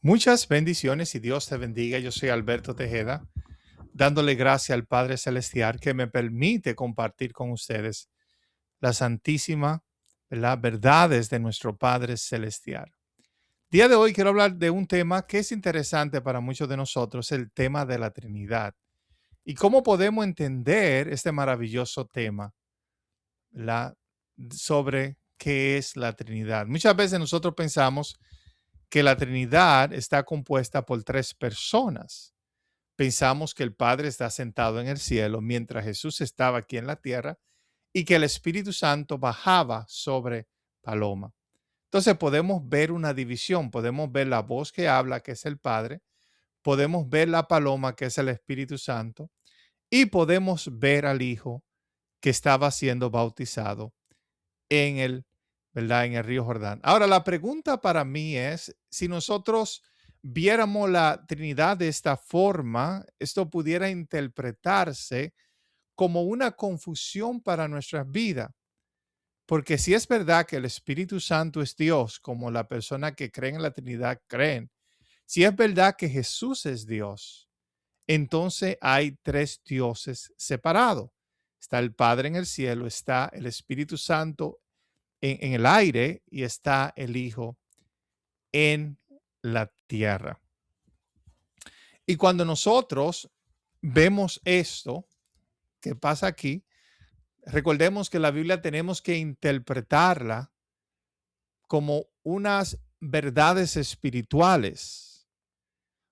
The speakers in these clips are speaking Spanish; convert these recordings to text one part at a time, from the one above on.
Muchas bendiciones y Dios te bendiga. Yo soy Alberto Tejeda, dándole gracias al Padre Celestial que me permite compartir con ustedes la santísima, las verdades de nuestro Padre Celestial. Día de hoy quiero hablar de un tema que es interesante para muchos de nosotros, el tema de la Trinidad. Y cómo podemos entender este maravilloso tema, ¿verdad? Sobre qué es la Trinidad. Muchas veces nosotros pensamos que la Trinidad está compuesta por tres personas. Pensamos que el Padre está sentado en el cielo mientras Jesús estaba aquí en la tierra y que el Espíritu Santo bajaba sobre paloma. Entonces podemos ver una división, podemos ver la voz que habla, que es el Padre, podemos ver la paloma, que es el Espíritu Santo, y podemos ver al Hijo que estaba siendo bautizado en el, ¿verdad? En el río Jordán. Ahora, la pregunta para mí es, si nosotros viéramos la Trinidad de esta forma, esto pudiera interpretarse como una confusión para nuestras vidas. Porque si es verdad que el Espíritu Santo es Dios, como la persona que cree en la Trinidad creen, si es verdad que Jesús es Dios, entonces hay tres dioses separados. Está el Padre en el cielo, está el Espíritu Santo en el aire y está el Hijo en la tierra. Y cuando nosotros vemos esto que pasa aquí, recordemos que la Biblia tenemos que interpretarla como unas verdades espirituales.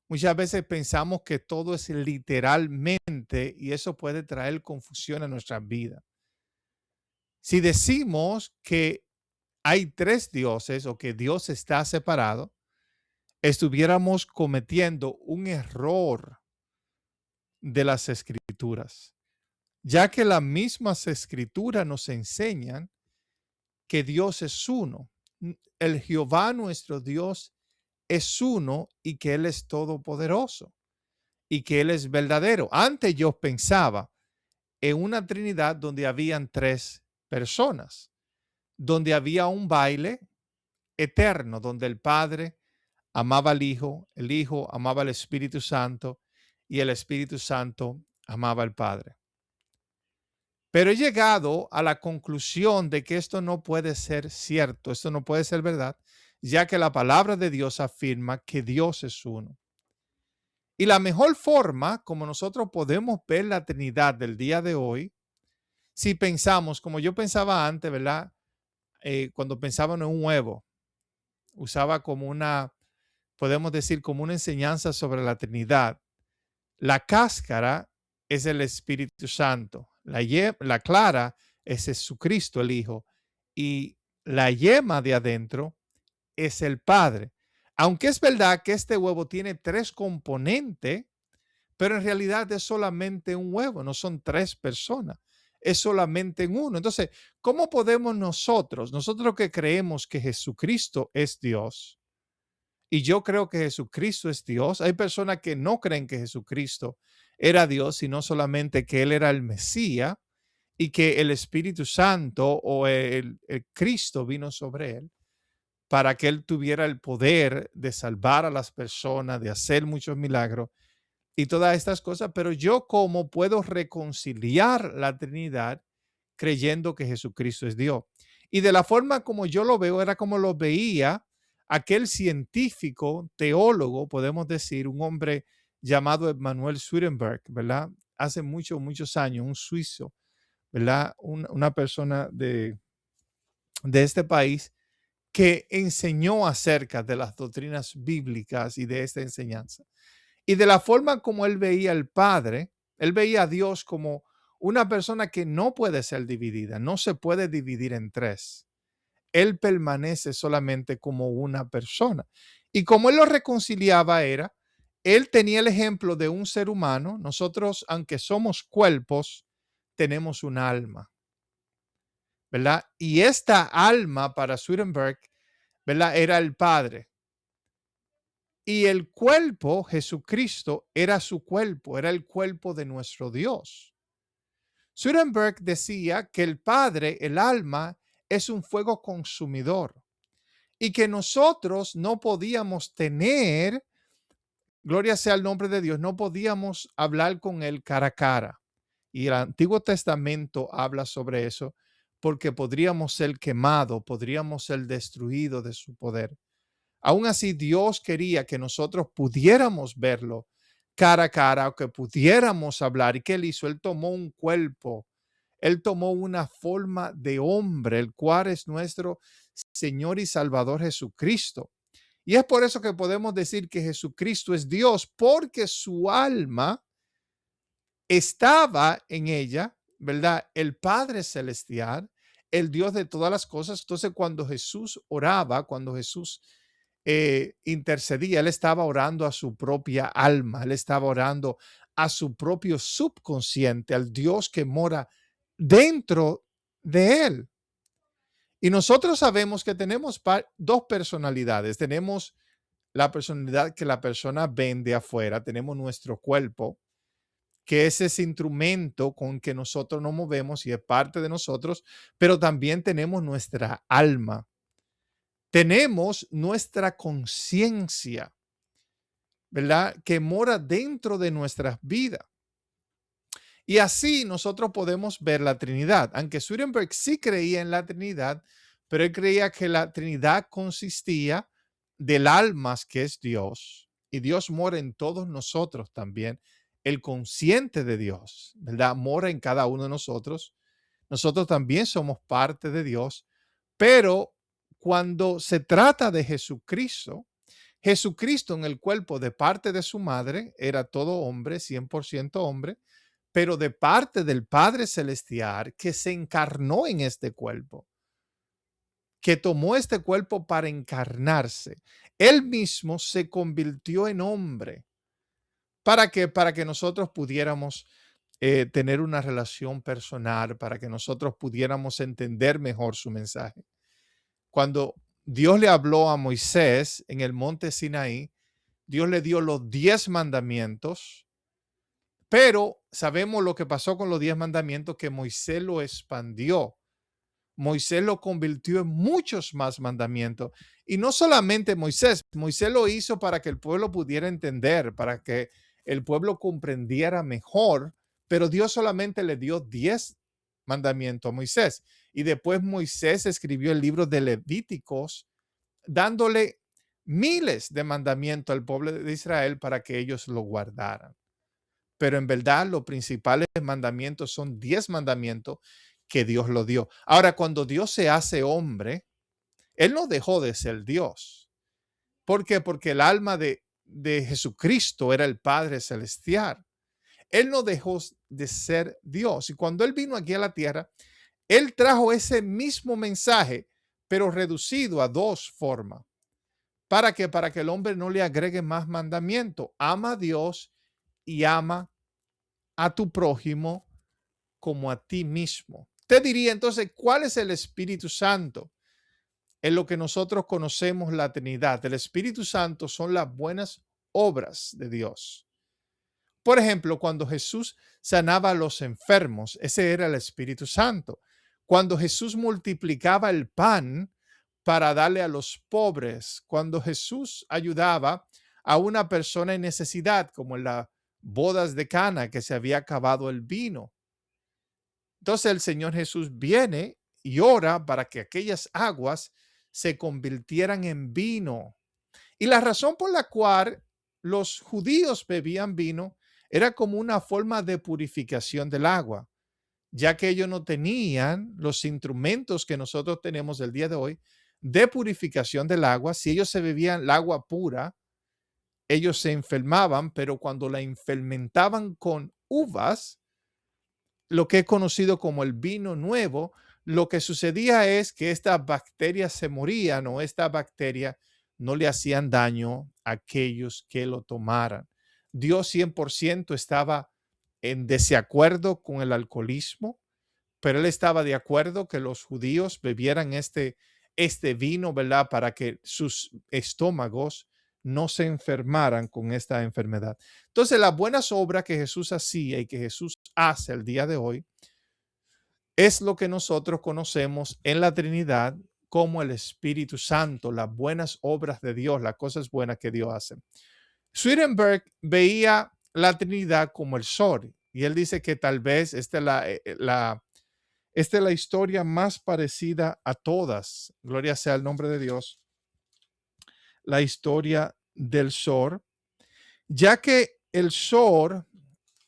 Muchas veces pensamos que todo es literalmente y eso puede traer confusión a nuestra vida. Si decimos que hay tres dioses o que Dios está separado, estuviéramos cometiendo un error de las escrituras, ya que las mismas escrituras nos enseñan que Dios es uno. El Jehová nuestro Dios es uno y que Él es todopoderoso y que Él es verdadero. Antes yo pensaba en una Trinidad donde habían tres personas, donde había un baile eterno, donde el Padre amaba al Hijo, el Hijo amaba al Espíritu Santo y el Espíritu Santo amaba al Padre. Pero he llegado a la conclusión de que esto no puede ser cierto, esto no puede ser verdad, ya que la palabra de Dios afirma que Dios es uno. Y la mejor forma como nosotros podemos ver la Trinidad del día de hoy, si pensamos, como yo pensaba antes, ¿verdad? Cuando pensaba en un huevo, usaba como una, podemos decir, como una enseñanza sobre la Trinidad. La cáscara es el Espíritu Santo, la clara es Jesucristo el Hijo y la yema de adentro es el Padre. Aunque es verdad que este huevo tiene tres componentes, pero en realidad es solamente un huevo, no son tres personas, es solamente en uno. Entonces, ¿cómo podemos nosotros que creemos que Jesucristo es Dios, y yo creo que Jesucristo es Dios? Hay personas que no creen que Jesucristo era Dios, sino solamente que Él era el Mesías y que el Espíritu Santo o el Cristo vino sobre Él para que Él tuviera el poder de salvar a las personas, de hacer muchos milagros y todas estas cosas. Pero yo, ¿cómo puedo reconciliar la Trinidad creyendo que Jesucristo es Dios? Y de la forma como yo lo veo, era como lo veía aquel científico, teólogo, podemos decir, un hombre llamado Emanuel Swedenborg, ¿verdad? Hace muchos años, un suizo, ¿verdad? Una persona de este país que enseñó acerca de las doctrinas bíblicas y de esta enseñanza. Y de la forma como él veía al Padre, él veía a Dios como una persona que no puede ser dividida, no se puede dividir en tres. Él permanece solamente como una persona. Y como él lo reconciliaba era, él tenía el ejemplo de un ser humano. Nosotros, aunque somos cuerpos, tenemos un alma, ¿verdad? Y esta alma para Swedenborg, ¿verdad? Era el Padre. Y el cuerpo, Jesucristo, era su cuerpo, era el cuerpo de nuestro Dios. Swedenborg decía que el Padre, el alma, es un fuego consumidor y que nosotros no podíamos tener, gloria sea el nombre de Dios, no podíamos hablar con Él cara a cara. Y el Antiguo Testamento habla sobre eso porque podríamos ser quemados, podríamos ser destruidos de su poder. Aún así, Dios quería que nosotros pudiéramos verlo cara a cara o que pudiéramos hablar. ¿Y qué él hizo? Él tomó un cuerpo, él tomó una forma de hombre, el cual es nuestro Señor y Salvador Jesucristo. Y es por eso que podemos decir que Jesucristo es Dios, porque su alma estaba en ella, ¿verdad? El Padre Celestial, el Dios de todas las cosas. Entonces, cuando Jesús oraba, cuando Jesús intercedía, él estaba orando a su propia alma, él estaba orando a su propio subconsciente, al Dios que mora dentro de él. Y nosotros sabemos que tenemos dos personalidades. Tenemos la personalidad que la persona vende afuera, tenemos nuestro cuerpo, que es ese instrumento con que nosotros nos movemos y es parte de nosotros, pero también tenemos nuestra alma, tenemos nuestra conciencia, ¿verdad? Que mora dentro de nuestras vidas. Y así nosotros podemos ver la Trinidad, aunque Swedenborg sí creía en la Trinidad, pero él creía que la Trinidad consistía del alma que es Dios, y Dios mora en todos nosotros también. El consciente de Dios, ¿verdad? Mora en cada uno de nosotros. Nosotros también somos parte de Dios, pero cuando se trata de Jesucristo, Jesucristo en el cuerpo de parte de su madre era todo hombre, 100% hombre, pero de parte del Padre Celestial que se encarnó en este cuerpo, que tomó este cuerpo para encarnarse. Él mismo se convirtió en hombre. ¿Para qué? Para que nosotros pudiéramos tener una relación personal, para que nosotros pudiéramos entender mejor su mensaje. Cuando Dios le habló a Moisés en el monte Sinaí, Dios le dio los 10 mandamientos, pero sabemos lo que pasó con los 10 mandamientos, que Moisés lo expandió. Moisés lo convirtió en muchos más mandamientos. Y no solamente Moisés, Moisés lo hizo para que el pueblo pudiera entender, para que el pueblo comprendiera mejor, pero Dios solamente le dio 10 mandamientos a Moisés. Y después Moisés escribió el libro de Levíticos, dándole miles de mandamientos al pueblo de Israel para que ellos lo guardaran. Pero en verdad los principales mandamientos son 10 mandamientos que Dios lo dio. Ahora, cuando Dios se hace hombre, Él no dejó de ser Dios. ¿Por qué? Porque el alma de Jesucristo era el Padre Celestial. Él no dejó de ser Dios. Y cuando Él vino aquí a la tierra, Él trajo ese mismo mensaje, pero reducido a dos formas. ¿Para qué? Para que el hombre no le agregue más mandamiento. Ama a Dios y ama a tu prójimo como a ti mismo. Te diría entonces, ¿cuál es el Espíritu Santo? En lo que nosotros conocemos la Trinidad. El Espíritu Santo son las buenas obras de Dios. Por ejemplo, cuando Jesús sanaba a los enfermos, ese era el Espíritu Santo. Cuando Jesús multiplicaba el pan para darle a los pobres, cuando Jesús ayudaba a una persona en necesidad, como en las bodas de Cana, que se había acabado el vino. Entonces el Señor Jesús viene y ora para que aquellas aguas se convirtieran en vino. Y la razón por la cual los judíos bebían vino era como una forma de purificación del agua, ya que ellos no tenían los instrumentos que nosotros tenemos el día de hoy de purificación del agua. Si ellos se bebían el agua pura, ellos se enfermaban, pero cuando la fermentaban con uvas, lo que es conocido como el vino nuevo, lo que sucedía es que estas bacterias se morían o estas bacterias no le hacían daño a aquellos que lo tomaran. Dios 100% estaba en desacuerdo con el alcoholismo, pero él estaba de acuerdo que los judíos bebieran este vino, ¿verdad? Para que sus estómagos no se enfermaran con esta enfermedad. Entonces, las buenas obras que Jesús hacía y que Jesús hace el día de hoy es lo que nosotros conocemos en la Trinidad como el Espíritu Santo, las buenas obras de Dios, las cosas buenas que Dios hace. Swedenborg veía la Trinidad como el sol, y él dice que tal vez esta es la historia más parecida a todas, gloria sea el nombre de Dios, la historia del sol, ya que el sol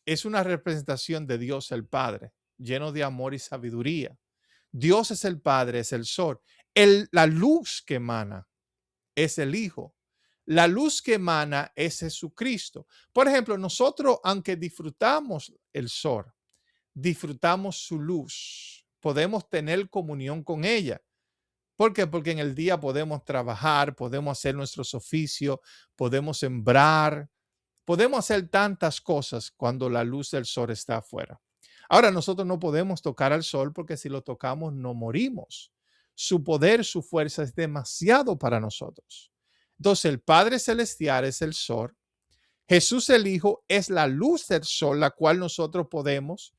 es una representación de Dios el Padre, lleno de amor y sabiduría. Dios es el Padre, es el sol. La luz que emana es el Hijo. La luz que emana es Jesucristo. Por ejemplo, nosotros, aunque disfrutamos el sol, disfrutamos su luz, podemos tener comunión con ella. ¿Por qué? Porque en el día podemos trabajar, podemos hacer nuestros oficios, podemos sembrar, podemos hacer tantas cosas cuando la luz del sol está afuera. Ahora, nosotros no podemos tocar al sol porque si lo tocamos no morimos. Su poder, su fuerza es demasiado para nosotros. Entonces, el Padre Celestial es el sol. Jesús el Hijo es la luz del sol, la cual nosotros podemos,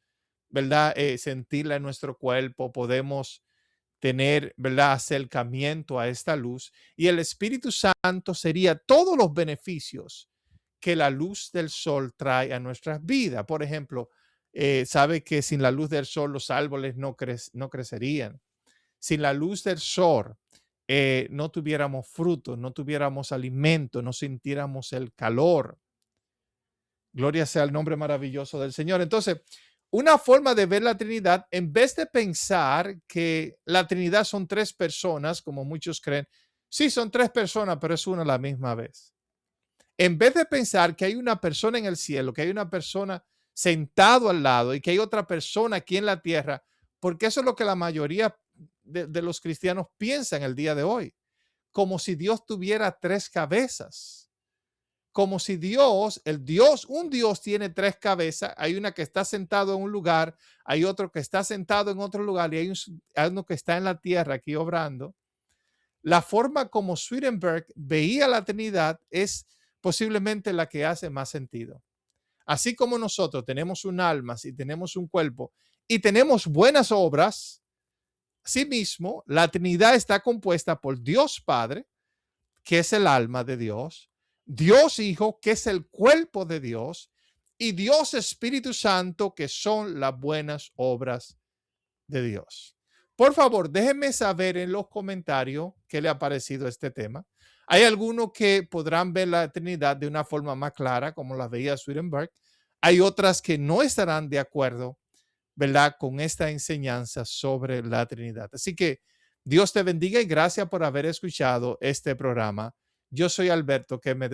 ¿verdad? Sentirla en nuestro cuerpo, podemos tener, ¿verdad? Acercamiento a esta luz. Y el Espíritu Santo sería todos los beneficios que la luz del sol trae a nuestras vidas. Por ejemplo, sabe que sin la luz del sol los árboles no crecerían. Sin la luz del sol no tuviéramos frutos, no tuviéramos alimento, no sintiéramos el calor. Gloria sea el nombre maravilloso del Señor. Entonces, una forma de ver la Trinidad, en vez de pensar que la Trinidad son tres personas, como muchos creen, sí son tres personas, pero es una a la misma vez. En vez de pensar que hay una persona en el cielo, que hay una persona sentado al lado y que hay otra persona aquí en la tierra, porque eso es lo que la mayoría de los cristianos piensan el día de hoy, como si Dios tuviera tres cabezas. Como si un Dios tiene tres cabezas, hay una que está sentado en un lugar, hay otro que está sentado en otro lugar y hay uno que está en la tierra aquí obrando. La forma como Swedenborg veía la Trinidad es posiblemente la que hace más sentido. Así como nosotros tenemos un alma, si tenemos un cuerpo y tenemos buenas obras, asimismo, la Trinidad está compuesta por Dios Padre, que es el alma de Dios, Dios Hijo, que es el cuerpo de Dios, y Dios Espíritu Santo, que son las buenas obras de Dios. Por favor, déjenme saber en los comentarios qué le ha parecido este tema. Hay algunos que podrán ver la Trinidad de una forma más clara, como la veía Swedenborg. Hay otras que no estarán de acuerdo, ¿verdad?, con esta enseñanza sobre la Trinidad. Así que Dios te bendiga y gracias por haber escuchado este programa. Yo soy Alberto, que me